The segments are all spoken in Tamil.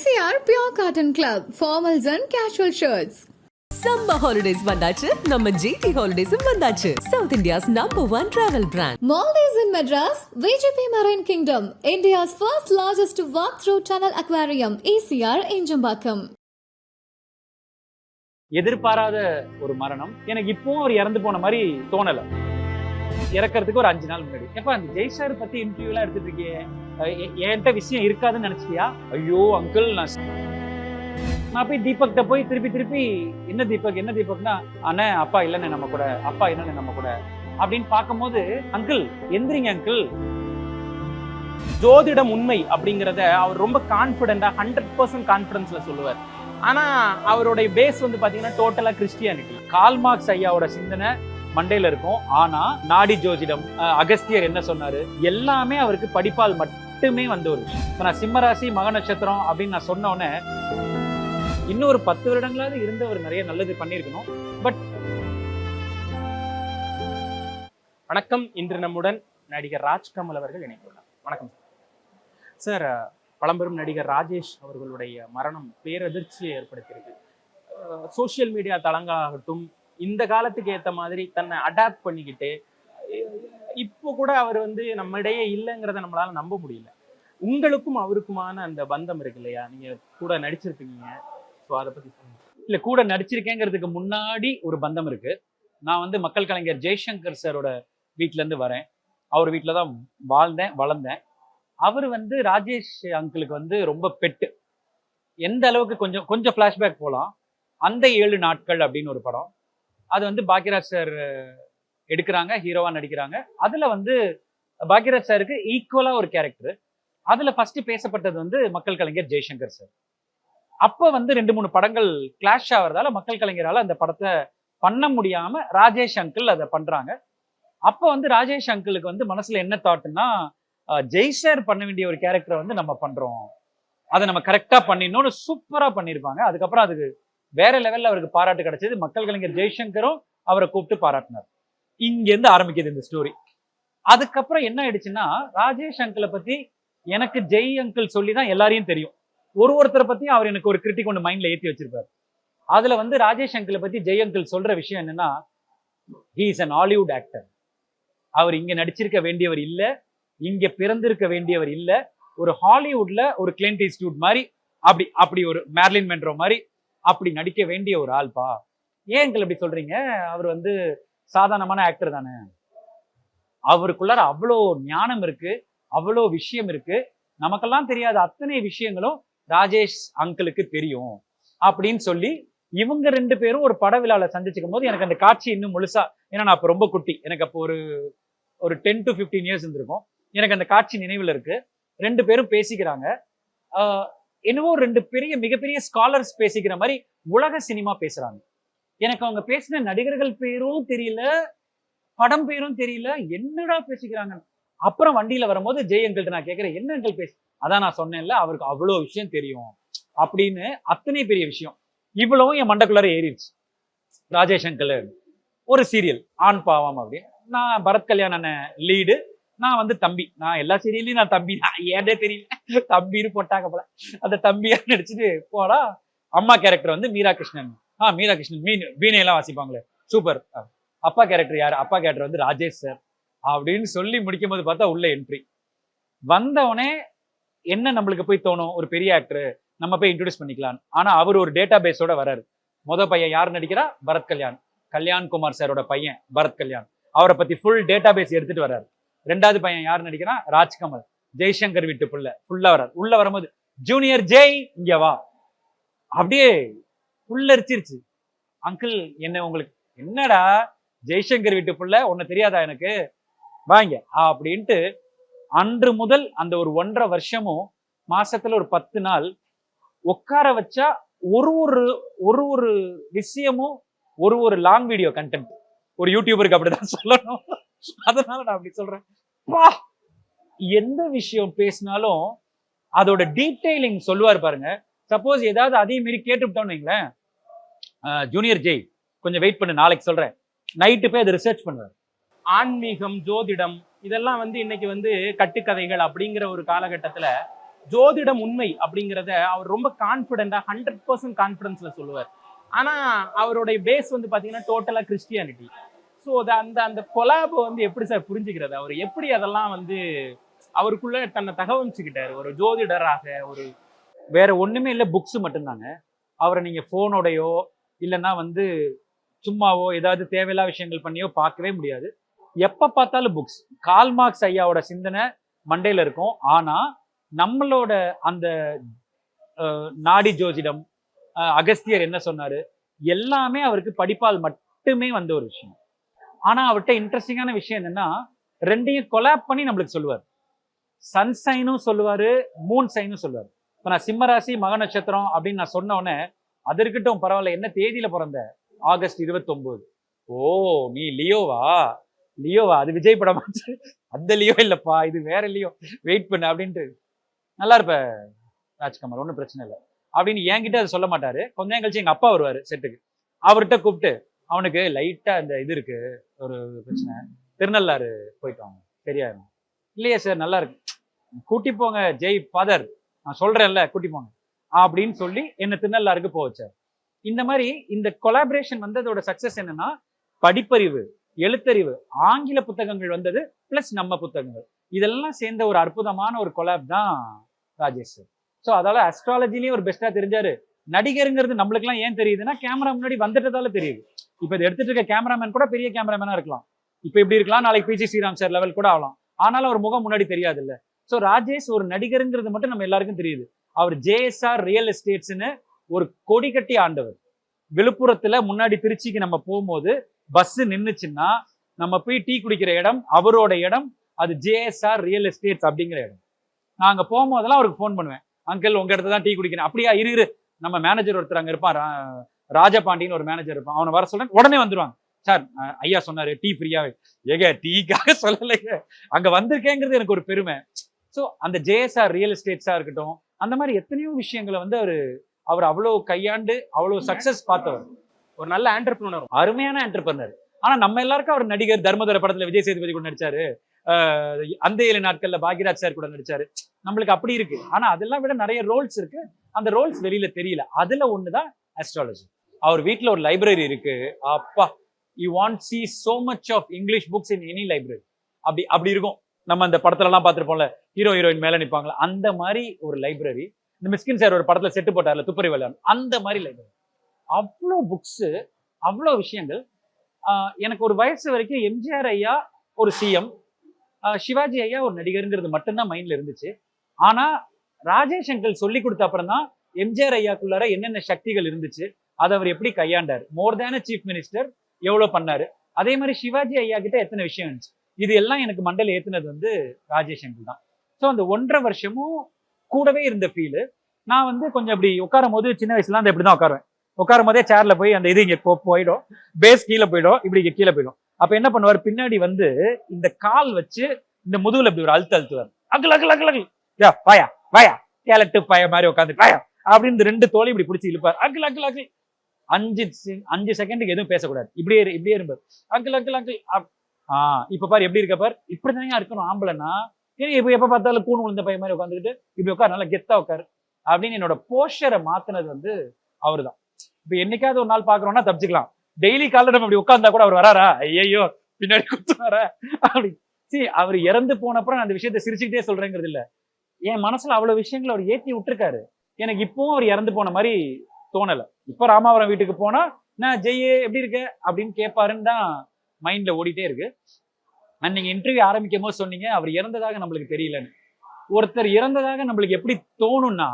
ECR Pure Cotton Club, formals and casual shirts. Summer holidays vandachu, நம்ம GT Holidays vandachu. South India's #1 travel brand. Maldives in Madras, VGP Marine Kingdom, India's first largest walk-through tunnel aquarium, ECR Injambakam. எதிர்பாராத ஒரு மரணம். எனக்கு இப்பவும் அவர் இறந்து போன மாதிரி தோணல. இறக்கிறதுக்கு ஒரு 5 நாள் முன்னாடி எப்ப அந்த ஜெய் சார் பத்தி இன்டர்வியூ எல்லாம் எடுத்துட்டு இருக்கியே, என்கிட்ட விஷயம் இருக்காதுன்னு நினைச்சிட்டியா? ஐயோ அங்கிள், நான் போய் தீபக்கிட்ட போய் திருப்பி என்ன தீபக்னா, அண்ணே அப்பா இல்லைன்னு நம்ம கூட, அப்பா இல்லைன்னு நம்ம கூட அப்படின்னு பார்க்கும்போது, அங்கிள் எந்திரிங்க அங்கிள். ஜோதிடம் உண்மை அப்படிங்கிறத அவர் ரொம்ப கான்பிடண்டா 100% கான்பிடன்ஸ்ல சொல்லுவார். ஆனா அவருடைய பேஸ் வந்து பாத்தீங்கன்னா டோட்டலா கிறிஸ்டியானிட்டி. கால்மார்க்ஸ் ஐயாவோட சிந்தனை மண்டையில இருக்கும். ஆனா நாடி ஜோதிடம், அகஸ்தியர் என்ன சொன்னாரு, எல்லாமே அவருக்கு படிப்பால் மட்டுமே வந்த ஒரு விஷயம். இப்ப நான் சிம்மராசி மக நட்சத்திரம் அப்படின்னு நான் சொன்ன உடனே இன்னும் ஒரு 10 வருடங்களாவது இருந்து அவர் நிறைய நல்லது பண்ணியிருக்கணும். பட் வணக்கம். இன்று நம்முடன் நடிகர் ராஜ்கமல் அவர்கள் இணைந்துள்ளார். வணக்கம் சார். பழம்பெரும் நடிகர் ராஜேஷ் அவர்களுடைய மரணம் பேரதிர்ச்சியை ஏற்படுத்தியிருக்கு. சோசியல் மீடியா தளங்களாகட்டும், இந்த காலத்துக்கு ஏற்ற மாதிரி தன்னை அடாப்ட் பண்ணிக்கிட்டு இப்போ கூட அவர் வந்து நம்ம இடையே இல்லைங்கிறத நம்மளால நம்ப முடியல. உங்களுக்கும் அவருக்குமான அந்த பந்தம் இருக்கு இல்லையா? நீங்க கூட நடிச்சிருக்கீங்க, ஸோ அதை பத்தி சொல்லுங்க. இல்ல, கூட நடிச்சிருக்கேங்கிறதுக்கு முன்னாடி ஒரு பந்தம் இருக்கு. நான் வந்து மக்கள் கலைஞர் ஜெய்சங்கர் சாரோட வீட்டுல இருந்து வரேன். அவர் வீட்டுல தான் வாழ்ந்தேன், வளர்ந்தேன். அவர் வந்து ராஜேஷ் அங்கிளுக்கு வந்து ரொம்ப பெட்டு. எந்த அளவுக்கு கொஞ்சம் ஃபிளாஷ்பேக் போகலாம். அந்த 7 நாட்கள் அப்படின்னு ஒரு படம், அது வந்து பாக்யராஜ் சார் எடுக்கிறாங்க, ஹீரோவா நடிக்கிறாங்க. அதுல வந்து பாக்யராஜ் சாருக்கு ஈக்குவலா ஒரு கேரக்டர். அதுல ஃபர்ஸ்ட் பேசப்பட்டது வந்து மக்கள் கலைஞர் ஜெய்சங்கர் சார். அப்ப வந்து 2-3 படங்கள் கிளாஷ் ஆகிறதால மக்கள் கலைஞரால அந்த படத்தை பண்ண முடியாம ராஜேஷ் அங்கிள் அதை பண்றாங்க. அப்ப வந்து ராஜேஷ் அங்கிளுக்கு வந்து மனசுல என்ன தாட்னா, ஜெய் சார் பண்ண வேண்டிய ஒரு கேரக்டரை வந்து நம்ம பண்றோம், அதை நம்ம கரெக்டா பண்ணிடணும்னு சூப்பரா பண்ணியிருப்பாங்க. அதுக்கப்புறம் அதுக்கு வேற லெவல்ல அவருக்கு பாராட்டு கிடைச்சது. மக்கள் கலைஞர் ஜெய்சங்கரும் அவரை கூப்பிட்டு பாராட்டினார். இங்க இருந்து ஆரம்பிக்குது இந்த ஸ்டோரி. அதுக்கப்புறம் என்ன ஆயிடுச்சுன்னா, ராஜேஷ் அங்கிளை பத்தி எனக்கு ஜெய் அங்கிள் சொல்லிதான் எல்லாரையும் தெரியும். ஒருத்தரை பத்தியும் அவர் எனக்கு ஒரு கிரிட்டிக் ஒன்று மைண்ட்ல ஏற்றி வச்சிருப்பாரு. அதுல வந்து ராஜேஷ் அங்கிளை பத்தி ஜெய் அங்கிள் சொல்ற விஷயம் என்னன்னா, he is an Hollywood actor. அவர் இங்க நடிச்சிருக்க வேண்டியவர் இல்ல, இங்க பிறந்திருக்க வேண்டியவர் இல்ல. ஒரு ஹாலிவுட்ல ஒரு கிளின்ட் ஈஸ்ட்வுட் மாதிரி, அப்படி ஒரு மேர்லின் மென்ரோ மாதிரி அப்படி நடிக்க வேண்டிய ஒரு ஆள்பா. ஏன் அங்கிள் அப்படி சொல்றீங்க? அவர் வந்து சாதாரணமான ஆக்டர் தானே, அவருக்குள்ளார அவ்வளோ ஞானம் இருக்கு, அவ்வளோ விஷயம் இருக்கு, நமக்கெல்லாம் தெரியாத அத்தனை விஷயங்களும் ராஜேஷ் அங்கிளுக்கு தெரியும் அப்படின்னு சொல்லி இவங்க 2 பேரும் ஒரு பட விழால சந்திச்சுக்கும் போது எனக்கு அந்த காட்சி இன்னும் முழுசா, ஏன்னா நான் அப்ப ரொம்ப குட்டி, எனக்கு அப்போ ஒரு 10 to 15 இயர்ஸ் இருந்திருக்கும். எனக்கு அந்த காட்சி நினைவுல இருக்கு. 2 பேரும் பேசிக்கிறாங்க. என்னவோ 2 மிகப்பெரிய ஸ்காலர்ஸ் பேசிக்கிற மாதிரி உலக சினிமா பேசுறாங்க. எனக்கு அவங்க பேசின நடிகர்கள் பேரும் தெரியல, படம் பேரும் தெரியல, என்னடா பேசிக்கிறாங்க. அப்புறம் வண்டியில வரும்போது ஜெய் அங்கிள்கிட்ட நான் கேட்கிறேன், என்ன அங்கிள் பேச? அதான் நான் சொன்னேன்ல, அவருக்கு அவ்வளோ விஷயம் தெரியும் அப்படின்னு. அத்தனை பெரிய விஷயம் இவ்வளவும் என் மண்டக்குள்ளார ஏறிடுச்சு. ராஜேஷ் அங்கிள் ஒரு சீரியல் ஆண் பாவம் அப்படி, நான் பரத் கல்யாண் அண்ணன் லீடு, நான் வந்து தம்பி. நான் எல்லா சீரியல்லையும் நான் தம்பி தான், ஏன்னே தெரியல, தம்பின்னு போட்டாங்க போல. அந்த தம்பியா நடிச்சுட்டு போடா. அம்மா கேரக்டர் வந்து மீரா கிருஷ்ணன். மீரா கிருஷ்ணன் வீணையெல்லாம் வாசிப்பாங்களே, சூப்பர். அப்பா கேரக்டர் யாரு? அப்பா கேரக்டர் வந்து ராஜேஷ் சார் அப்படின்னு சொல்லி முடிக்கும் போது பார்த்தா உள்ள என்ட்ரி வந்தவனே என்ன நம்மளுக்கு போய் தோணும், ஒரு பெரிய ஆக்டர் நம்ம போய் இன்ட்ரோடியூஸ் பண்ணிக்கலாம். ஆனா அவர் ஒரு டேட்டா பேஸோட வராரு. பையன் யார் நடிக்கிறா? பரத் கல்யாண், கல்யாண்குமார் சாரோட பையன் பரத் கல்யாண். அவரை பத்தி ஃபுல் டேட்டா பேஸ் எடுத்துட்டு வர்றாரு. 2வது பையன் யார் நடிக்கிறா? ராஜ்கமல், ஜெய்சங்கர் வீட்டு புள்ள. ஃபுல்லா வர்றாரு. உள்ள வரும்போது ஜூனியர் ஜெய் இங்க வா, அப்படியே புல்லரிச்சிருச்சு. அங்கிள் என்ன உங்களுக்கு என்னடா ஜெய்சங்கர் வீட்டு புள்ள, ஒன்னு தெரியாதா எனக்கு, வாங்க அப்படின்ட்டு. அன்று முதல் அந்த ஒரு 1.5 வருஷமும் மாசத்துல ஒரு 10 நாள் உட்கார வச்சா ஒரு விஷயமும் ஒரு லாங் வீடியோ கண்டென்ட். ஒரு யூடியூபருக்கு அப்படிதான் சொல்லணும். அதனால நான் அப்படி சொல்றேன். எந்த விஷயம் பேசினாலும் அதோட டீடைலிங் சொல்லுவார் பாருங்க. சப்போஸ் ஏதாவது அதே மாரி கேட்டுவிட்டோம்னு வைங்களேன், ஜூனியர் ஜெய் கொஞ்சம் வெயிட் பண்ணு, நாளைக்கு சொல்றேன், நைட்டு போய் அதை ரிசர்ச் பண்ணுவார். ஆன்மீகம், ஜோதிடம் இதெல்லாம் வந்து இன்னைக்கு வந்து கட்டுக்கதைகள் அப்படிங்கிற ஒரு காலகட்டத்துல ஜோதிடம் உண்மை அப்படிங்கிறத அவர் ரொம்ப கான்ஃபிடென்ட்டா 100% கான்ஃபிடன்ஸ்ல சொல்லுவார். ஆனா அவருடைய பேஸ் வந்து பாத்தீங்கன்னா டோட்டலா கிறிஸ்டியானிட்டி. ஸோ அந்த அந்த கொலாபை வந்து எப்படி சார் புரிஞ்சுக்கிறது? அவர் எப்படி அதெல்லாம் வந்து அவருக்குள்ள தன்னை தகவமைச்சுக்கிட்டாரு ஒரு ஜோதிடராக? ஒரு வேற ஒண்ணுமே இல்லை, புக்ஸ் மட்டும்தாங்க. அவரை நீங்க போனோடையோ இல்லைன்னா வந்து சும்மாவோ ஏதாவது தேவையில்லாத விஷயங்கள் பண்ணியோ பார்க்கவே முடியாது. எப்ப பார்த்தாலும் புக்ஸ். கால் மார்க்ஸ் ஐயாவோட சிந்தனை மண்டையில இருக்கும். ஆனா நம்மளோட அந்த நாடி ஜோதிடம், அகஸ்தியர் என்ன சொன்னாரு, எல்லாமே அவருக்கு படிப்பால் மட்டுமே வந்த ஒரு விஷயம். ஆனா அவர்கிட்ட இன்ட்ரெஸ்டிங்கான விஷயம் என்னன்னா, ரெண்டையும் கொலாப் பண்ணி நம்மளுக்கு சொல்லுவார். சன் சைனும் சொல்லுவாரு, மூன் சைனும் சொல்லுவாரு. இப்ப நான் சிம்மராசி மக நட்சத்திரம் அப்படின்னு நான் சொன்ன உடனே, அது இருக்கட்டும் பரவாயில்ல, என்ன தேதியில பிறந்த? ஆகஸ்ட் 29. ஓ நீ லியோவா? லியோவா? அது விஜய் படமாச்சு. அந்த லியோ இல்லப்பா, இது வேற லியோ, வெயிட் பண்ணு அப்படின்ட்டு. நல்லா இருப்ப ராஜ்குமார், ஒன்றும் பிரச்சனை இல்லை அப்படின்னு என்கிட்ட அதை சொல்ல மாட்டாரு. கொஞ்ச நேரம் கழிச்சு எங்க அப்பா வருவாரு செட்டுக்கு. அவர்கிட்ட கூப்பிட்டு, அவனுக்கு லைட்டா இந்த இது இருக்கு, ஒரு பிரச்சனை, திருநள்ளாறு போயிட்டு வாங்க, சரியா? இல்லையா சார், நல்லா இருக்கு, கூட்டி போங்க ஜெய் ஃபாதர், நான் சொல்றேன்ல கூட்டி போங்க அப்படின்னு சொல்லி என்ன திருநள்ளாருக்கு போக வச்சார். இந்த மாதிரி இந்த கொலாபரேஷன் வந்ததோட சக்சஸ் என்னன்னா, படிப்பறிவு, எழுத்தறிவு, ஆங்கில புத்தகங்கள் வந்தது பிளஸ் நம்ம புத்தகங்கள், இதெல்லாம் சேர்ந்த ஒரு அற்புதமான ஒரு கொலாப் தான் ராஜேஷ் சார். ஸோ அதால அஸ்ட்ராலஜிலேயே ஒரு பெஸ்டா தெரிஞ்சாரு. நடிகருங்கிறது நம்மளுக்குலாம் ஏன் தெரியுதுன்னா, கேமரா முன்னாடி வந்துட்டதால தெரியுது. இப்ப இதை எடுத்துட்டு இருக்க கேமராமேன் கூட பெரிய கேமராமேனா இருக்கலாம். இப்ப இப்படி இருக்கலாம், நாளைக்கு பிஜி ஸ்ரீராம் சார் லெவல் கூட ஆகலாம். ஆனாலும் அவர் முகம் முன்னாடி தெரியாது இல்ல. ஸோ ராஜேஷ் ஒரு நடிகருங்கிறது மட்டும் நம்ம எல்லாருக்கும் தெரியுது. அவர் ஜேஎஸ்ஆர் ரியல் எஸ்டேட்ஸ்னு ஒரு கொடி கட்டி ஆண்டவர். விழுப்புரத்துல முன்னாடி திருச்சிக்கு நம்ம போகும்போது பஸ் நின்னுச்சுன்னா நம்ம போய் டீ குடிக்கிற இடம் அவரோட இடம், அது ஜேஎஸ்ஆர் ரியல் எஸ்டேட்ஸ் அப்படிங்கிற இடம். நான் அங்க போகும்போதெல்லாம் அவருக்கு ஃபோன் பண்ணுவேன், அங்கிள் உங்க இடத்துல தான் டீ குடிக்கிறேன். அப்படியா, இரு நம்ம மேனேஜர் ஒருத்தர் அங்க இருப்பான், ராஜபாண்டின்னு ஒரு மேனேஜர் இருப்பான், அவனை வர சொல்றேன், உடனே வந்துருவாங்க. சார் ஐயா சொன்னாரு டீ ஃப்ரீயாவே. ஏங்க டீக்காக சொல்லலைங்க, அங்க வந்திருக்கேங்கிறது எனக்கு ஒரு பெருமை. ஸோ அந்த ஜேஎஸ்ஆர் ரியல் எஸ்டேட்ஸா இருக்கட்டும், அந்த மாதிரி எத்தனையோ விஷயங்களை வந்து அவர் அவ்வளவு கையாண்டு அவ்வளவு சக்சஸ் பார்த்தவர். ஒரு நல்ல ஆண்டர்பிரினர், அருமையான ஆண்டர்பிரினர். ஆனா நம்ம எல்லாருக்கும் அவர் நடிகர். தர்மதுரை படத்துல விஜய் சேதுபதி கூட நடிச்சாரு, அந்த 7 நாட்கள்ல பாக்யராஜ் சார் கூட நடிச்சாரு. நம்மளுக்கு அப்படி இருக்கு. ஆனா அதெல்லாம் விட நிறைய ரோல்ஸ் இருக்கு. அந்த ரோல்ஸ் வெளியில தெரியல. அதுல ஒண்ணுதான் அஸ்ட்ராலஜி. அவர் வீட்டுல ஒரு லைப்ரரி இருக்கு. அப்பா, you want see so much of English books in any library. அப்படி இருக்கும். நம்ம அந்த படத்துல எல்லாம் பார்த்திருப்போம்ல, ஹீரோ ஹீரோயின் மேல நிப்பாங்களா, அந்த மாதிரி ஒரு லைப்ரரி. இந்த மிஸ்கின் சார் ஒரு படத்துல செட்டு போட்டார்ல, துப்பறி விளையாடு, அந்த மாதிரி லைப்ரரி. அவ்வளோ புக்ஸ், அவ்வளோ விஷயங்கள். எனக்கு ஒரு வயசு வரைக்கும் எம்ஜிஆர் ஐயா ஒரு சிஎம், சிவாஜி ஐயா ஒரு நடிகருங்கிறது மட்டும்தான் மைண்ட்ல இருந்துச்சு. ஆனா ராஜேஷ் அங்கிள் சொல்லி கொடுத்த அப்புறம் தான் எம்ஜிஆர் ஐயாக்குள்ளார என்னென்ன சக்திகள் இருந்துச்சு, அதை அவர் எப்படி கையாண்டார், மோர் தேன் சீஃப் மினிஸ்டர் எவ்வளவு பண்ணாரு, அதே மாதிரி சிவாஜி ஐயா கிட்ட எத்தனை விஷயம் இருந்துச்சு, இது எல்லாம் எனக்கு மண்டல ஏத்துனது வந்து ராஜேஷ் அங்கிள் தான். ஸோ அந்த 1.5 வருஷமும் கூடவே இருந்த ஃபீலு. நான் வந்து கொஞ்சம் அப்படி உட்காரும் போது, சின்ன வயசுல அந்த இப்படிதான் உட்காருவேன். உட்காரும் போதே சேர்ல போய் அந்த இது இங்க போயிடும், பேஸ் கீழே போயிடும், இப்படி கீழே போயிடும். அப்ப என்ன பண்ணுவார், பின்னாடி வந்து இந்த கால் வச்சு இந்த முதுகுல இப்படி ஒரு அழுத்துவார். அகல் அகல் அகல் அகல், வாயா வாயா, கேலட்டு பய மாதிரி உட்காந்து வாயா அப்படின்னு 2 தோலை இப்படி பிடிச்சி இழுப்பார். அகல் அகல் அகல், 5 செகண்டுக்கு எதுவும் பேசக்கூடாது, இப்படியே இருப்பார். அகல் அகல் அகல். இப்ப பாரு எப்படி இருக்க பாரு, இப்படிதாங்க இருக்கணும் ஆம்பளைன்னா. இப்ப எப்ப பார்த்தாலும் கூணு விழுந்த பையன் மாதிரி உட்காந்துக்கிட்டு இப்படி உட்காரு, நல்லா கெத்தா உட்காரு அப்படின்னு என்னோட போஸ்டரை மாத்தினது வந்து அவரு தான். இப்ப என்னைக்காவது ஒரு நாள் பாக்குறோம்னா தப்பிச்சுக்கலாம். டெய்லி காலைல நம்ம இப்படி உட்கார்ந்தா கூட அவர் வராரா, ஐயோ பின்னாடி குத்துவாரா அப்படி. சரி, அவர் இறந்து போனப்புறம் அந்த விஷயத்த சிரிச்சுக்கிட்டே சொல்றேங்கிறது இல்ல, என் மனசுல அவ்வளவு விஷயங்களை அவர் ஏத்தி விட்டுருக்காரு. எனக்கு இப்பவும் அவர் இறந்து போன மாதிரி தோணல. இப்ப ராமாவரம் வீட்டுக்கு போனா நான் ஜெய்யே எப்படி இருக்க அப்படின்னு கேட்பாருன்னு தான் மைண்ட்ல ஓடிட்டே இருக்கு. நீங்க இன்டர்வியூ ஆரம்பிக்கும் போது சொன்னீங்க அவர் இறந்ததாக நம்மளுக்கு தெரியலன்னு. ஒருத்தர் இறந்ததாக நம்மளுக்கு எப்படி தோணும்னா,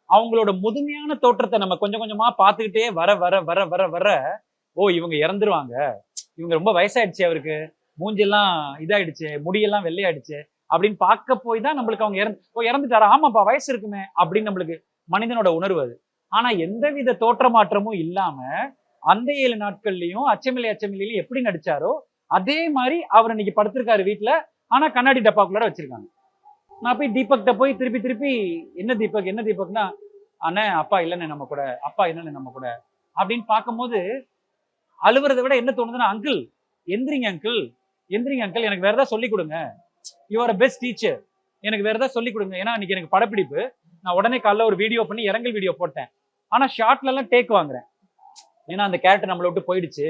அவங்களோட முதுமையான தோற்றத்தை நம்ம கொஞ்சம் கொஞ்சமா பார்த்துக்கிட்டே வர வர வர வர வர ஓ இவங்க இறந்துருவாங்க, இவங்க ரொம்ப வயசாயிடுச்சு, அவருக்கு மூஞ்செல்லாம் இதாயிடுச்சு, முடியெல்லாம் வெள்ளையாயிடுச்சு அப்படின்னு பார்க்க போய் தான் நம்மளுக்கு அவங்க இறந்துட்டாரா, ஆமாப்பா வயசு இருக்குமே அப்படின்னு நம்மளுக்கு மனிதனோட உணர்வு அது. ஆனா எந்தவித தோற்ற மாற்றமும் இல்லாம அந்த 7 நாட்கள்லயும் அச்சமில்லையிலும் எப்படி நடிச்சாரோ அதே மாதிரி அவர் இன்னைக்கு படுத்திருக்காரு வீட்டுல. ஆனா கண்ணாடி டப்பாக்குள்ளார வச்சிருக்காங்க. நான் போய் தீபக்கிட்ட போய் திருப்பி என்ன தீபக்னா, அண்ணே அப்பா இல்லைண்ணே நம்ம கூட, அப்பா இல்லைண்ணே நம்ம கூட அப்படின்னு பார்க்கும்போது அழுவுறதை விட என்ன தோணுதுன்னா, அங்கிள் எந்திரிங்க அங்கிள், எனக்கு வேற ஏதாவது சொல்லி கொடுங்க, யூ ஆர் பெஸ்ட் டீச்சர், எனக்கு வேற ஏதாவது சொல்லிக் கொடுங்க. ஏன்னா இன்னைக்கு எனக்கு படப்பிடிப்பு, நான் உடனே காலைல ஒரு வீடியோ பண்ணி இரங்கல் வீடியோ போட்டேன். ஆனா ஷார்ட்ல எல்லாம் டேக் வாங்குறேன். ஏன்னா அந்த கேரக்டர் நம்மளை விட்டு போயிடுச்சு,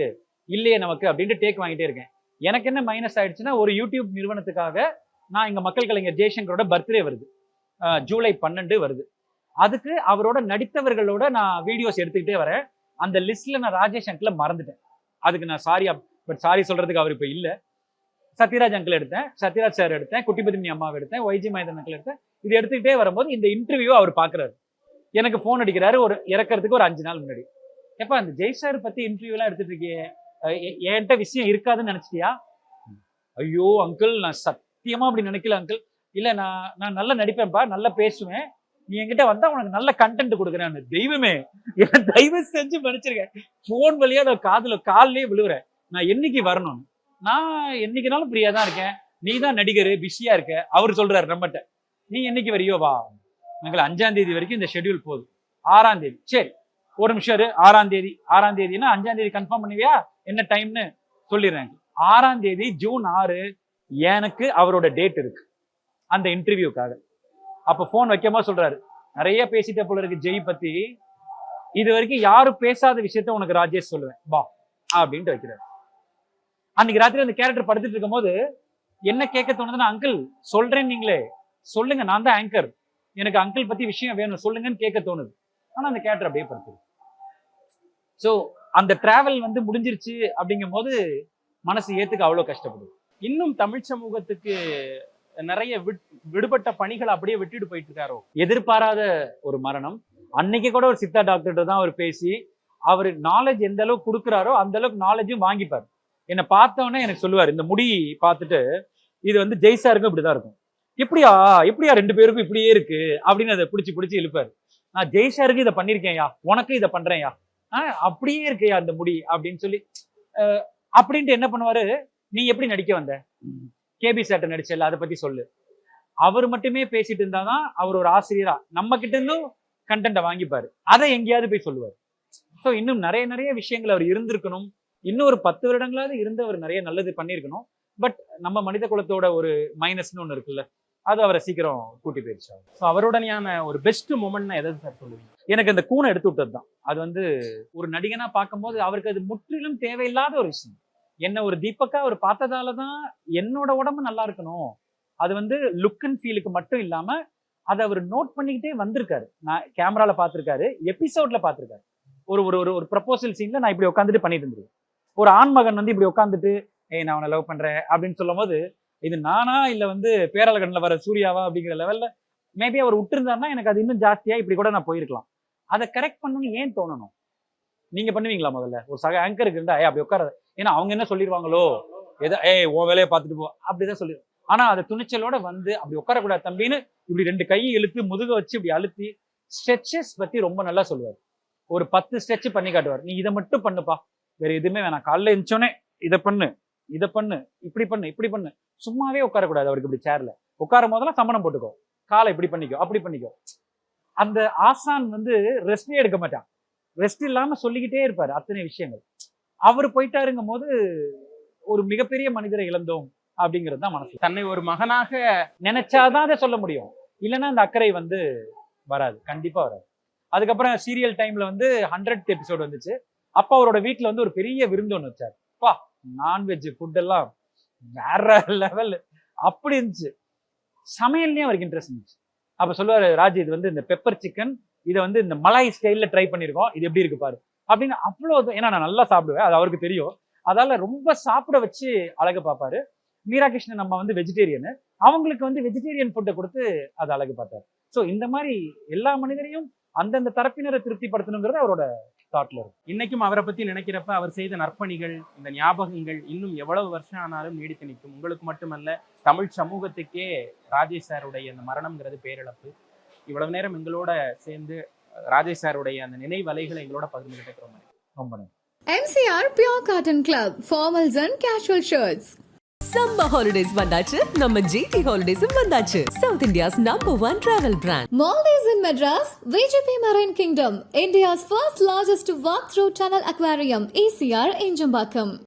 இல்லையே நமக்கு அப்படின்ட்டு டேக் வாங்கிட்டே இருக்கேன். எனக்கு என்ன மைனஸ் ஆயிடுச்சுன்னா, ஒரு யூடியூப் நிறுவனத்துக்காக நான் எங்க மக்கள் கலைஞர் ஜெய்சங்கரோட பர்த்டே வருது, ஜூலை 12 வருது. அதுக்கு அவரோட நடித்தவர்களோட நான் வீடியோஸ் எடுத்துக்கிட்டே வரேன். அந்த லிஸ்ட்ல நான் ராஜேஷ் அங்கிளை மறந்துட்டேன். அதுக்கு நான் சாரி சொல்றதுக்கு அவர் இப்ப இல்ல. சத்யராஜ் அங்கிள் எடுத்தேன், சத்யராஜ் சார் எடுத்தேன், குட்டிபத்மினி அம்மாவை எடுத்தேன், ஒய்ஜி மைதன் அங்கிள் எடுத்தேன். இது எடுத்துக்கிட்டே வரும்போது இந்த இன்டர்வியூ அவர் பாக்குறாரு. எனக்கு போன் அடிக்கிறாரு ஒரு இறக்கிறதுக்கு ஒரு 5 நாள் முன்னாடி. எப்ப அந்த ஜெய் சார் பத்தி இன்டர்வியூ எல்லாம் எடுத்துட்டு இருக்கியே, என்கிட்ட விஷயம் இருக்காதுன்னு நினைச்சிட்டியா? ஐயோ அங்கிள், நான் சத்தியமா அப்படி நினைக்கல அங்கிள். இல்ல நான் நல்லா நடிப்பேன்ப்பா, நல்லா பேசுவேன், நீ என்கிட்ட வந்தா உனக்கு நல்ல கண்டென்ட் கொடுக்குறேன். தெய்வமே, என்ன தயவு செஞ்சு மன்னிச்சிருக்கேன். போன் வழியா நான் காலிலே விழுவுறேன். நான் என்னைக்கு வரணும்? நான் என்னைக்குனாலும் ஃப்ரீயா தான் இருக்கேன். நீ தான் நடிகர், பிஸியா இருக்க. அவர் சொல்றாரு நம்மகிட்ட, நீ என்னைக்கு வரியோ வா. எங்களை 5ஆம் தேதி வரைக்கும் இந்த ஷெட்யூல் போகுது. 6ஆம் தேதி சரி, ஒரு நிமிஷம் இரு. 6ஆம் தேதினா 5ஆம் தேதி கன்ஃபார்ம் பண்ணுவியா? என்ன டைம்னு சொல்லிடுறேன். 6ஆம் தேதி ஜூன் 6 எனக்கு அவரோட டேட் இருக்கு அந்த இன்டர்வியூக்காக. அப்ப போன் வைக்கமா சொல்றாரு, நிறைய பேசிட்ட போல இருக்கு ஜெய் பத்தி, இது வரைக்கும் யாரும் பேசாத விஷயத்த உனக்கு ராஜேஷ் சொல்லுவேன் வா அப்படின்ட்டு வைக்கிறாரு. அன்னைக்கு ராத்திரி அந்த கேரக்டர் படுத்துட்டு இருக்கும் போது என்ன கேட்க தோணுதுன்னா, அங்கிள் சொல்றேன், நீங்களே சொல்லுங்க, நான் தான் ஆங்கர், எனக்கு அங்கிள் பத்தி விஷயம் வேணும் சொல்லுங்கன்னு கேட்க தோணுது. ஆனா அந்த கேரக்டர் அப்படியே படுத்துது. சோ அந்த டிராவல் வந்து முடிஞ்சிருச்சு அப்படிங்கும் போது மனசு ஏத்துக்க அவ்வளவு கஷ்டப்படுது. இன்னும் தமிழ் சமூகத்துக்கு நிறைய விடுபட்ட பணிகளை அப்படியே விட்டுட்டு போயிட்டு இருக்காரோ? எதிர்பாராத ஒரு மரணம். அன்னைக்கு கூட ஒரு சித்தா டாக்டர்கிட்ட தான் அவர் பேசி, அவர் நாலேஜ் எந்த அளவுக்கு கொடுக்குறாரோ அந்த அளவுக்கு நாலேஜும் வாங்கிப்பார். என்னை பார்த்தவொடனே எனக்கு சொல்லுவார், இந்த முடி பார்த்துட்டு இது வந்து ஜெய் சாருக்கும் இப்படிதான் இருக்கும். எப்படியா 2 பேருக்கும் இப்படியே இருக்கு அப்படின்னு அதை பிடிச்சி இழுப்பாரு. நான் ஜெய் சாருக்கு இதை பண்ணிருக்கேன்யா, உனக்கு இதை பண்றேன்யா, அப்படியே இருக்கையா அந்த முடி அப்படின்னு சொல்லி அப்படின்ட்டு என்ன பண்ணுவாரு, நீ எப்படி நடிக்க வந்த, கேபி சார்ட்ட நடிச்சல, அதை பத்தி சொல்லு. அவர் மட்டுமே பேசிட்டு இருந்தாதான் அவர் ஒரு ஆசிரியரா நம்ம கிட்ட இருந்தும் கண்டென்ட்டை வாங்கிப்பாரு. அதை எங்கேயாவது போய் சொல்லுவார். ஸோ இன்னும் நிறைய விஷயங்கள் அவர் இருந்திருக்கணும். இன்னும் ஒரு 10 வருடங்களாவது இருந்து அவர் நிறைய நல்லது பண்ணியிருக்கணும். பட் நம்ம மனித குலத்தோட ஒரு மைனஸ்னு ஒன்று இருக்குல்ல, அது அவரை சீக்கிரம் கூட்டி போயிடுச்சு. ஸோ அவருடனான ஒரு பெஸ்ட் மூமெண்ட்னா எதை சார் சொல்லுவீங்க? எனக்கு அந்த கூனை எடுத்து விட்டது தான். அது வந்து ஒரு நடிகனா பார்க்கும்போது அவருக்கு அது முற்றிலும் தேவையில்லாத ஒரு விஷயம். என்ன ஒரு தீபக்கா அவர் பார்த்ததால தான் என்னோட உடம்பு நல்லா இருக்கணும். அது வந்து லுக் அண்ட் ஃபீலுக்கு மட்டும் இல்லாம அதை அவர் நோட் பண்ணிக்கிட்டே வந்திருக்காரு. நான் கேமரால பார்த்திருக்காரு, எபிசோட்ல பார்த்திருக்காரு. ஒரு ப்ரப்போசல் சீன்ல நான் இப்படி உட்காந்துட்டு பண்ணிட்டு இருந்திருக்கேன். ஒரு ஆண்மகன் வந்து இப்படி உட்காந்துட்டு நான் அவனை லவ் பண்றேன் அப்படின்னு சொல்லும் போது, இது நானா இல்ல வந்து பேரழகன்ல வர சூர்யாவா அப்படிங்கிற லெவல்ல மேபி அவர் விட்டுருந்தாருன்னா எனக்கு அது இன்னும் ஜாஸ்தியா இப்படி கூட நான் போயிருக்கலாம். அதை கரெக்ட் பண்ணணும்னு ஏன் தோணணும்? நீங்க பண்ணுவீங்களா? முதல்ல ஒரு சக ஆங்கருக்கு இருந்தா அப்படி உட்காராது. ஏன்னா அவங்க என்ன சொல்லிடுவாங்களோ, எதோ உன் வேலையை பார்த்துட்டு போ அப்படிதான் சொல்லிடுவோம். ஆனா அதை துணிச்சலோட வந்து அப்படி உட்காரக்கூடாது தம்பின்னு இப்படி 2 கையை இழுத்து முதுக வச்சு இப்படி அழுத்தி ஸ்ட்ரெச்சஸ் பத்தி ரொம்ப நல்லா சொல்லுவார். ஒரு 10 ஸ்ட்ரெச் பண்ணி காட்டுவார். நீ இதை மட்டும் பண்ணுப்பா, வேற எதுவுமே வேணாம். காலைல எழுந்தோடனே இதை பண்ணு, இப்படி பண்ணு. சும்மாவே உட்காரக்கூடாது. அவருக்கு இப்படி சேர்ல உட்காரும் போதெல்லாம் சம்மணம் போட்டுக்கோ, காலை இப்படி பண்ணிக்கோ, அப்படி பண்ணிக்கோ. அந்த ஆசான் வந்து ரெஸ்டே எடுக்க மாட்டான். ரெஸ்ட் இல்லாம சொல்லிக்கிட்டே இருப்பாரு அத்தனை விஷயங்கள். அவர் போயிட்டாருங்கும் போது ஒரு மிகப்பெரிய மனிதரை இழந்தோம் அப்படிங்கிறது தான் மனசு. தன்னை ஒரு மகனாக நினைச்சாதான் அதை சொல்ல முடியும். இல்லைன்னா அந்த அக்கறை வந்து வராது, கண்டிப்பா வராது. அதுக்கப்புறம் சீரியல் டைம்ல வந்து 100th எபிசோடு வந்துச்சு. அப்ப அவரோட வீட்டுல வந்து ஒரு பெரிய விருந்து ஒன்று வச்சாரு. பா, நான்வெஜ் ஃபுட் எல்லாம் வேற லெவல் அப்படி இருந்துச்சு. சமையல்லையும் அவருக்கு இன்ட்ரெஸ்ட் இருந்துச்சு. அப்ப சொல்லுவாரு, ராஜ் இது வந்து இந்த பெப்பர் சிக்கன், இதை வந்து இந்த மலாய் ஸ்டைல்ல ட்ரை பண்ணிருக்கோம், இது எப்படி இருக்கு பாரு அப்படின்னு. அவ்வளவு, ஏன்னா நான் நல்லா சாப்பிடுவேன், அது அவருக்கு தெரியும். அதால ரொம்ப சாப்பிட வச்சு அழகு பார்ப்பாரு. மீரா கிருஷ்ணன் நம்ம வந்து வெஜிடேரியனு, அவங்களுக்கு வந்து வெஜிடேரியன் ஃபுட்டை கொடுத்து அது அழகு பார்த்தாரு. ஸோ இந்த மாதிரி எல்லா மனிதரையும் அந்தந்த தரப்பினரை திருப்திப்படுத்தணுங்கிறது அவரோட தாட்ல இருக்கும். இன்னைக்கும் அவரை பத்தி நினைக்கிறப்ப அவர் செய்த நற்பணிகள், இந்த ஞாபகங்கள் இன்னும் எவ்வளவு வருஷம் ஆனாலும் நீடித்து நிற்கும். உங்களுக்கு மட்டுமல்ல, தமிழ் சமூகத்துக்கே ராஜேஷ் சாருடைய அந்த மரணம்ங்கிறது பேரிழப்பு. இவ்வளவு நேரம் எங்களோட சேர்ந்து ராஜேஷ் சாருடைய அந்த நினைவலைகளை எங்களோட பகிர்ந்துகிட்டு ரொம்ப நன்றி. MCR Pure Cotton Club, formals and casual shirts. Summer holidays வந்தாச்சு, நம்ம GT Holidays வந்தாச்சு. South India's #1 travel brand. Maldives in Madras, VGP Marine Kingdom, India's first largest walk-through tunnel aquarium, ECR Injambakam.